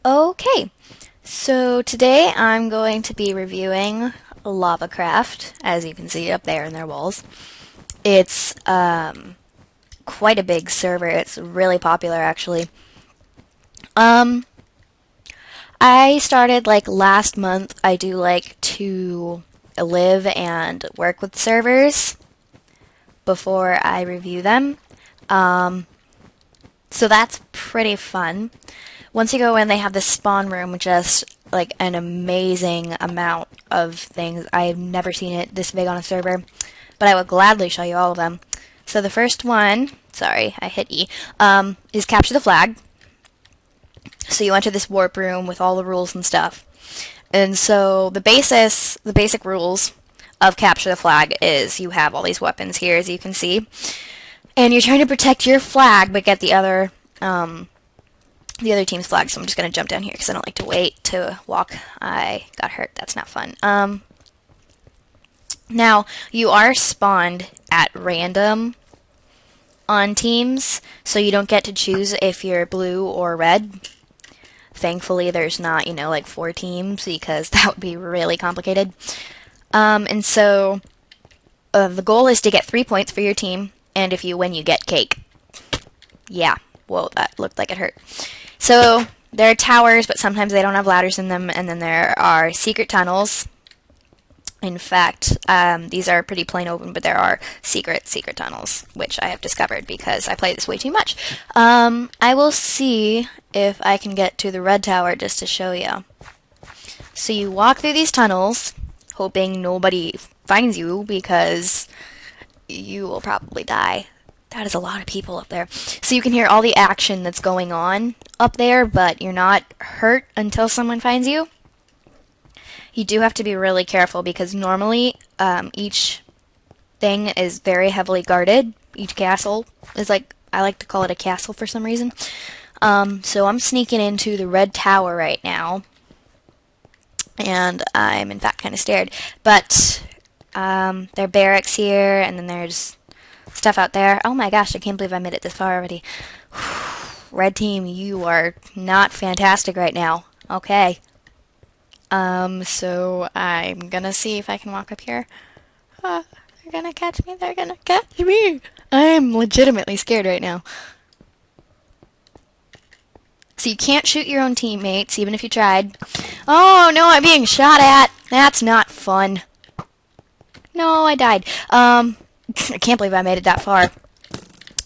Okay, so today I'm going to be reviewing Lavacraft, as you can see up there in their walls. It's quite a big server. It's really popular, actually. Um, I started like last month. I do like to live and work with servers before I review them. Um, so that's pretty fun. Once you go in, they have this spawn room, with just like an amazing amount of things. I've never seen it this big on a server, but I will gladly show you all of them. So the first one, sorry, I hit E, is capture the flag. So you enter this warp room with all the rules and stuff. And so the basic rules of capture the flag is you have all these weapons here, as you can see, and you're trying to protect your flag but get the other team's flag. So I'm just gonna jump down here because I don't like to wait to walk. I got hurt. That's not fun. Now you are spawned at random on teams, so you don't get to choose if you're blue or red. Thankfully, there's not, like 4 teams, because that would be really complicated. And so the goal is to get 3 points for your team, and if you win, you get cake. Yeah, whoa, that looked like it hurt. So there are towers, but sometimes they don't have ladders in them, and then there are secret tunnels. In fact, these are pretty plain open, but there are secret tunnels, which I have discovered because I play this way too much. I will see if I can get to the red tower just to show you. So you walk through these tunnels, hoping nobody finds you, because you will probably die. That is a lot of people up there. So you can hear all the action that's going on up there, but you're not hurt until someone finds you. You do have to be really careful because normally each thing is very heavily guarded. Each castle is like, I like to call it a castle for some reason. So I'm sneaking into the red tower right now, and I'm in fact kind of scared. But there are barracks here, and then there's stuff out there. Oh my gosh, I can't believe I made it this far already. Red team, you are not fantastic right now. Okay. So I'm gonna see if I can walk up here. They're gonna catch me. They're gonna catch me. I'm legitimately scared right now. So you can't shoot your own teammates, even if you tried. Oh no, I'm being shot at. That's not fun. No, I died. I can't believe I made it that far.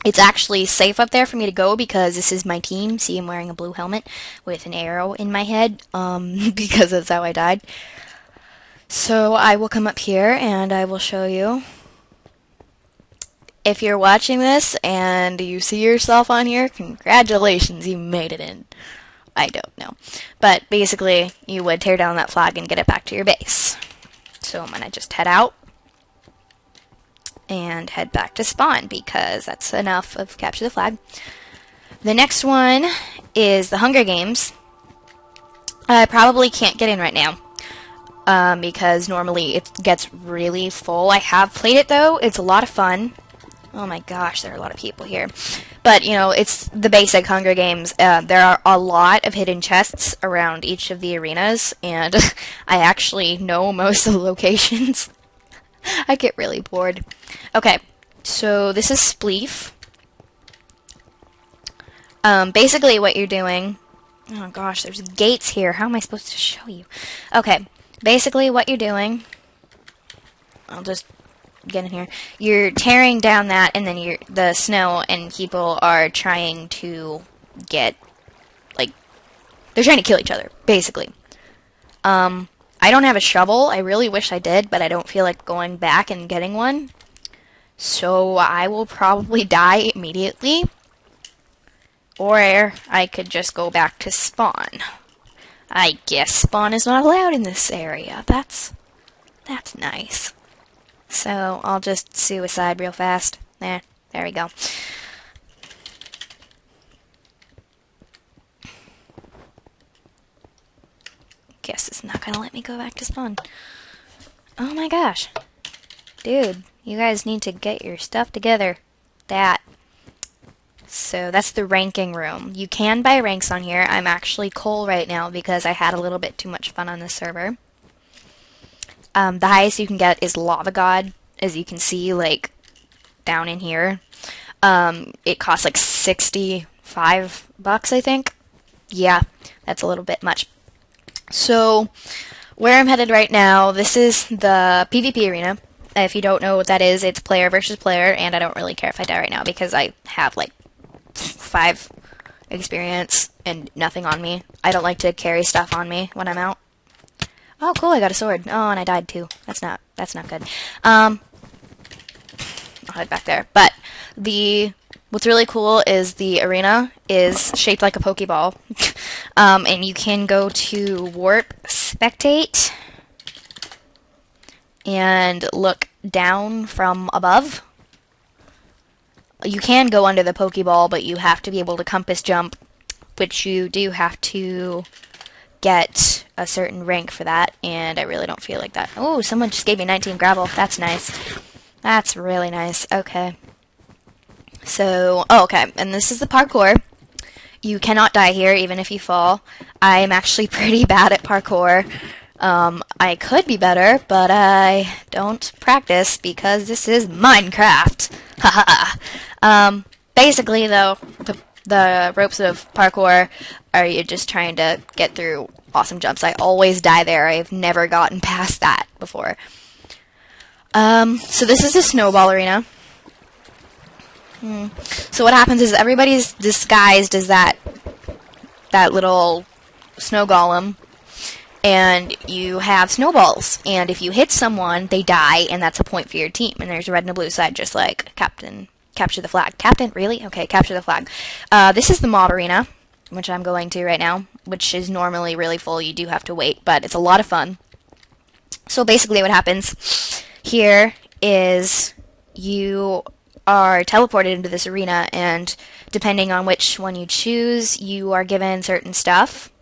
It's actually safe up there for me to go because this is my team. See, I'm wearing a blue helmet with an arrow in my head, because that's how I died. So I will come up here and I will show you. If you're watching this and you see yourself on here, congratulations, you made it in. I don't know. But basically, you would tear down that flag and get it back to your base. So I'm going to just head out and head back to spawn, because that's enough of capture the flag. The next one is the Hunger Games. I probably can't get in right now, because normally it gets really full. I have played it though. It's a lot of fun. Oh my gosh, there are a lot of people here. But, it's the basic Hunger Games. There are a lot of hidden chests around each of the arenas, and I actually know most of the locations. I get really bored. Okay, so this is Spleef. Basically what you're doing... Oh gosh, there's gates here. How am I supposed to show you? Okay, basically what you're doing... I'll just get in here. You're tearing down that, and then the snow, and people are trying to get... they're trying to kill each other, basically. I don't have a shovel. I really wish I did, but I don't feel like going back and getting one. So I will probably die immediately. Or I could just go back to spawn. I guess spawn is not allowed in this area. That's nice. So I'll just suicide real fast. There we go. Guess it's not gonna let me go back to spawn. Oh my gosh. Dude, you guys need to get your stuff together. That so that's the ranking room. You can buy ranks on here. I'm actually coal right now because I had a little bit too much fun on this server. The highest you can get is Lava God, as you can see, like, down in here. It costs like 65 bucks, I think. Yeah, that's a little bit much. So, where I'm headed right now, this is the PvP arena. If you don't know what that is, it's player versus player, and I don't really care if I die right now because I have like 5 experience and nothing on me. I don't like to carry stuff on me when I'm out. Oh, cool! I got a sword. Oh, and I died too. That's not good. I'll head back there. But what's really cool is the arena is shaped like a Pokeball, and you can go to warp spectate and look down from above. You can go under the Pokeball, but you have to be able to compass jump, which you do have to get a certain rank for that, and I really don't feel like that. Oh, someone just gave me 19 gravel. That's nice. That's really nice. Okay. So, okay, and this is the parkour. You cannot die here, even if you fall. I am actually pretty bad at parkour. I could be better, but I don't practice because this is Minecraft. Haha. Basically, though, the ropes of parkour are you just trying to get through awesome jumps. I always die there. I've never gotten past that before. So this is a snowball arena. So what happens is everybody's disguised as that little snow golem, and you have snowballs, and if you hit someone, they die, and that's a point for your team. And there's a red and a blue side, just like Captain, capture the flag. Captain, really? Okay, capture the flag. This is the mob arena, which I'm going to right now, which is normally really full. You do have to wait, but it's a lot of fun. So basically what happens here is you are teleported into this arena, and depending on which one you choose, you are given certain stuff.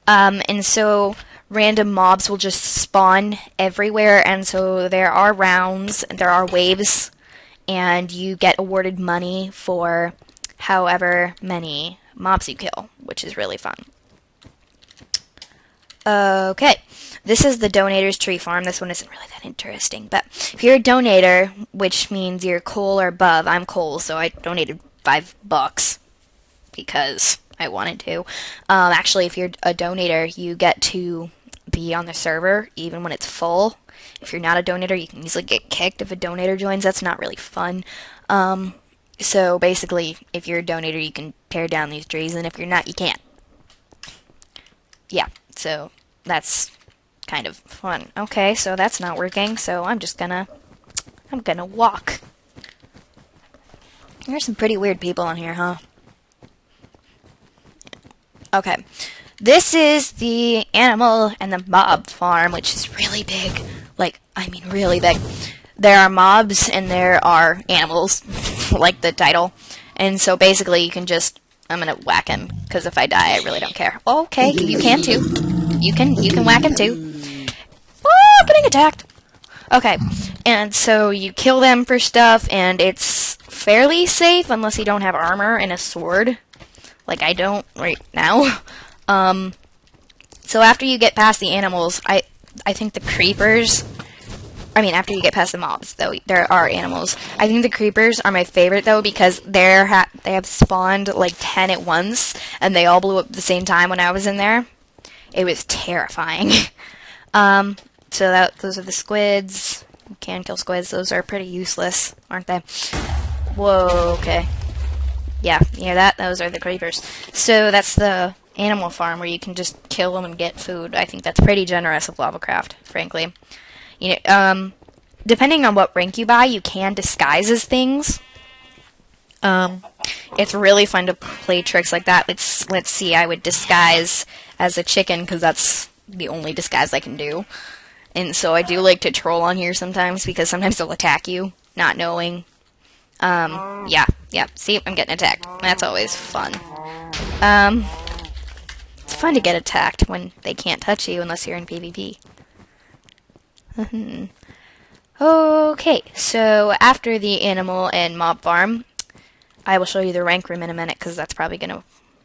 And so random mobs will just spawn everywhere, and so there are rounds, there are waves, and you get awarded money for however many mobs you kill, which is really fun. Okay, this is the donator's tree farm. This one isn't really that interesting, but if you're a donator, which means you're coal or above, I'm coal, so I donated $5 because I wanted to. Actually, if you're a donator, you get to be on the server even when it's full. If you're not a donator, you can easily get kicked if a donator joins. That's not really fun. So basically, if you're a donator, you can tear down these trees, and if you're not, you can't. Yeah, so that's kind of fun. Okay, so that's not working, so I'm gonna walk. There's some pretty weird people on here, huh? Okay, this is the animal and the mob farm, which is really big. Like, I mean really big. There are mobs and there are animals, like the title. And so basically you can just, I'm gonna whack him, because if I die, I really don't care. Okay, you can too. You can whack him too. Oh, I'm getting attacked. Okay, and so you kill them for stuff, and it's fairly safe unless you don't have armor and a sword, like I don't right now. So after you get past the animals, I think the creepers, after you get past the mobs, though, there are animals. I think the creepers are my favorite, though, because they have spawned like 10 at once, and they all blew up at the same time when I was in there. It was terrifying. So those are the squids. You can kill squids. Those are pretty useless, aren't they? Whoa, okay. Yeah, you hear that? Those are the creepers. So that's the animal farm where you can just kill them and get food. I think that's pretty generous of Lavacraft, frankly. You know, depending on what rank you buy, you can disguise as things. It's really fun to play tricks like that. Let's see. I would disguise as a chicken because that's the only disguise I can do. And so I do like to troll on here sometimes because sometimes they'll attack you, not knowing. Yeah. See, I'm getting attacked. That's always fun. It's fun to get attacked when they can't touch you unless you're in PvP. Okay, so after the animal and mob farm, I will show you the rank room in a minute because that's probably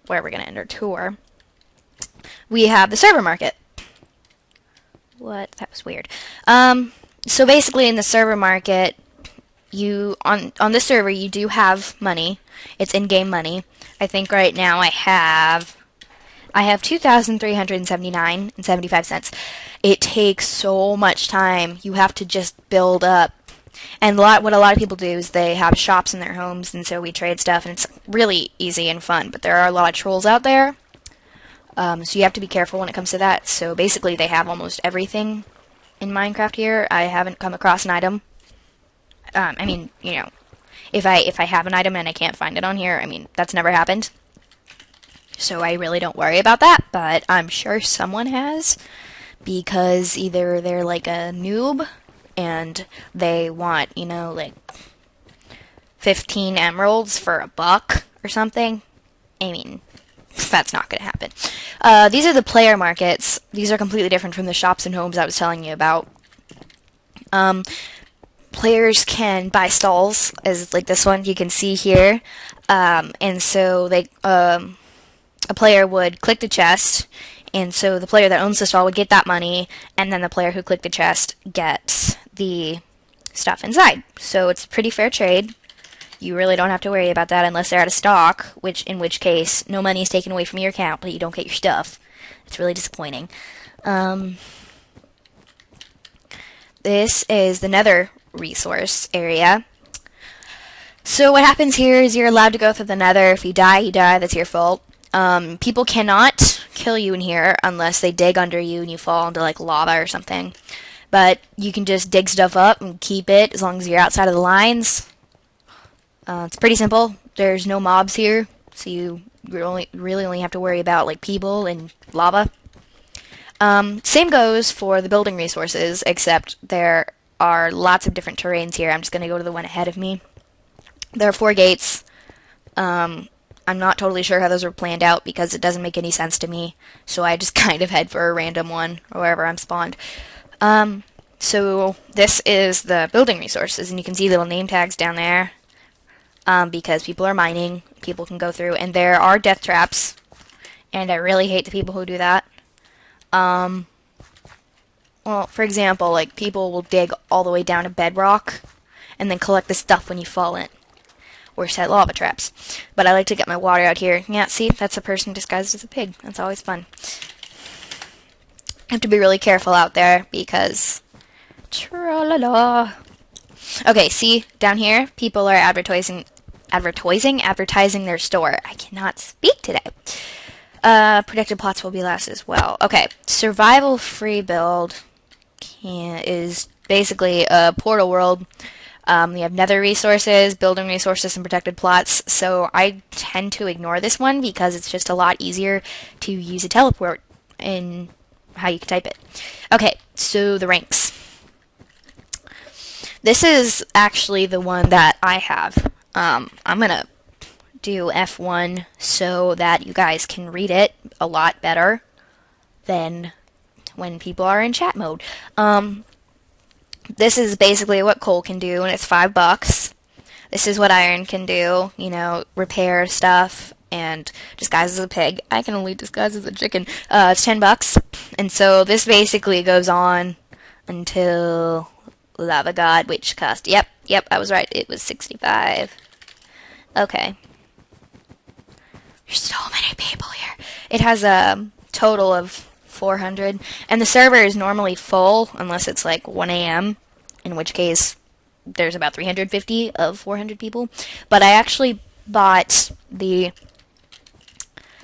where we're gonna end our tour. We have the server market. What? That was weird. So basically in the server market, you on this server you do have money. It's in-game money. I think right now I have 2,379 and 75 cents. It takes so much time. You have to just build up. And what a lot of people do is they have shops in their homes, and so we trade stuff, and it's really easy and fun. But there are a lot of trolls out there, so you have to be careful when it comes to that. So basically, they have almost everything in Minecraft here. I haven't come across an item. I mean, you know, if I have an item and I can't find it on here, I mean, that's never happened. So I really don't worry about that, but I'm sure someone has, because either they're like a noob and they want, you know, like 15 emeralds for $1 or something. I mean, that's not going to happen. These are the player markets. These are completely different from the shops and homes I was telling you about. Players can buy stalls, as like this one you can see here, and so they a player would click the chest, and so the player that owns the stall would get that money, and then the player who clicked the chest gets the stuff inside. So it's a pretty fair trade. You really don't have to worry about that unless they're out of stock, in which case no money is taken away from your account, but you don't get your stuff. It's really disappointing. This is the Nether resource area. So what happens here is you're allowed to go through the Nether. If you die, you die. That's your fault. People cannot kill you in here unless they dig under you and you fall into like lava or something. But you can just dig stuff up and keep it as long as you're outside of the lines. It's pretty simple. There's no mobs here, so you really only have to worry about like people and lava. Same goes for the building resources, except there are lots of different terrains here. I'm just going to go to the one ahead of me. There are 4 gates. I'm not totally sure how those were planned out because it doesn't make any sense to me, so I just kind of head for a random one or wherever I'm spawned. So this is the building resources, and you can see little name tags down there because people are mining. People can go through, and there are death traps, and I really hate the people who do that. Well, for example, like people will dig all the way down to bedrock and then collect the stuff when you fall in, or set lava traps. But I like to get my water out here. Yeah, see, that's a person disguised as a pig. That's always fun. I have to be really careful out there because tra-la-la. Okay, see down here, people are advertising their store. I cannot speak today. Protected plots will be last as well. Okay, survival free build is basically a portal world. We have nether resources, building resources, and protected plots. So I tend to ignore this one because it's just a lot easier to use a teleport in how you can type it. Okay, so the ranks. This is actually the one that I have. I'm gonna do F1 so that you guys can read it a lot better than when people are in chat mode. This is basically what coal can do, and it's $5. This is what iron can do, you know, repair stuff, and disguise as a pig. I can only disguise as a chicken. It's $10, and so this basically goes on until Lava God, which cost, yep, I was right, it was 65. Okay. There's so many people here. It has a total of 400, and the server is normally full unless it's like 1 a.m., in which case there's about 350 of 400 people. But I actually bought the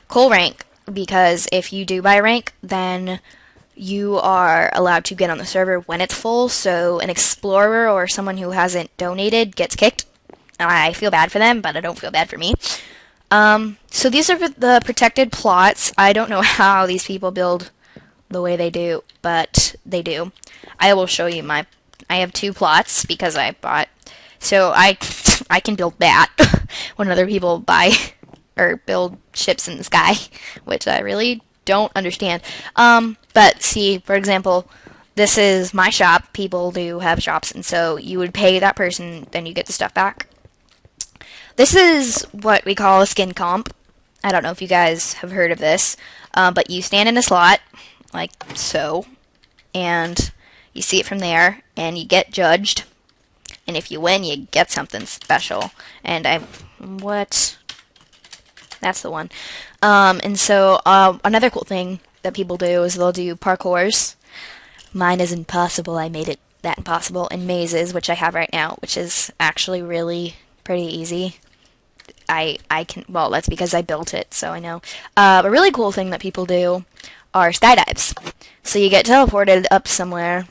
coal rank because if you do buy rank, then you are allowed to get on the server when it's full, so an explorer or someone who hasn't donated gets kicked. I feel bad for them, but I don't feel bad for me. So these are the protected plots. I don't know how these people build the way they do, but they do. I will show you I have 2 plots because I bought, so I can build that when other people buy or build ships in the sky, which I really don't understand. But see, for example, this is my shop. People do have shops, and so you would pay that person, then you get the stuff back. This is what we call a skin comp. I don't know if you guys have heard of this, but you stand in a slot, like so, and you see it from there, and you get judged. And if you win, you get something special. And that's the one. And so another cool thing that people do is they'll do parkours. Mine is impossible. I made it that impossible in mazes, which I have right now, which is actually really pretty easy. I can, well, that's because I built it, so I know. A really cool thing that people do are skydives. So you get teleported up somewhere,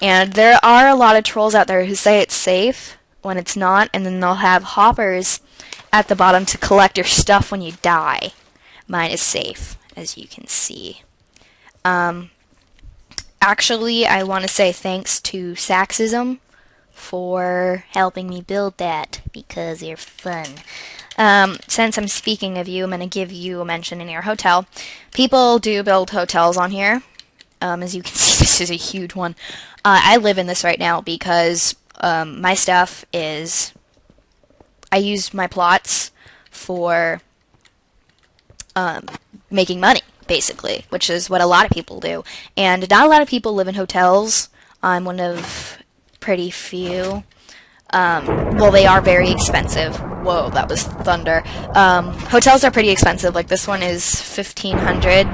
and there are a lot of trolls out there who say it's safe when it's not, and then they'll have hoppers at the bottom to collect your stuff when you die. Mine is safe, as you can see. Actually, I want to say thanks to Saxism for helping me build that, because you're fun. Since I'm speaking of you, I'm going to give you a mention in your hotel. People do build hotels on here. As you can see, this is a huge one. I live in this right now because my stuff is... I use my plots for making money, basically, which is what a lot of people do. And not a lot of people live in hotels. I'm one of pretty few. Well, they are very expensive. Whoa, that was thunder. Hotels are pretty expensive. Like, this one is $1,500.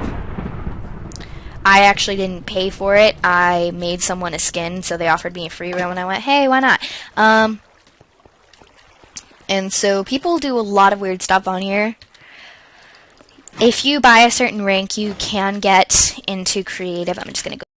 I actually didn't pay for it. I made someone a skin, so they offered me a free room, and I went, hey, why not? And so people do a lot of weird stuff on here. If you buy a certain rank, you can get into creative. I'm just going to go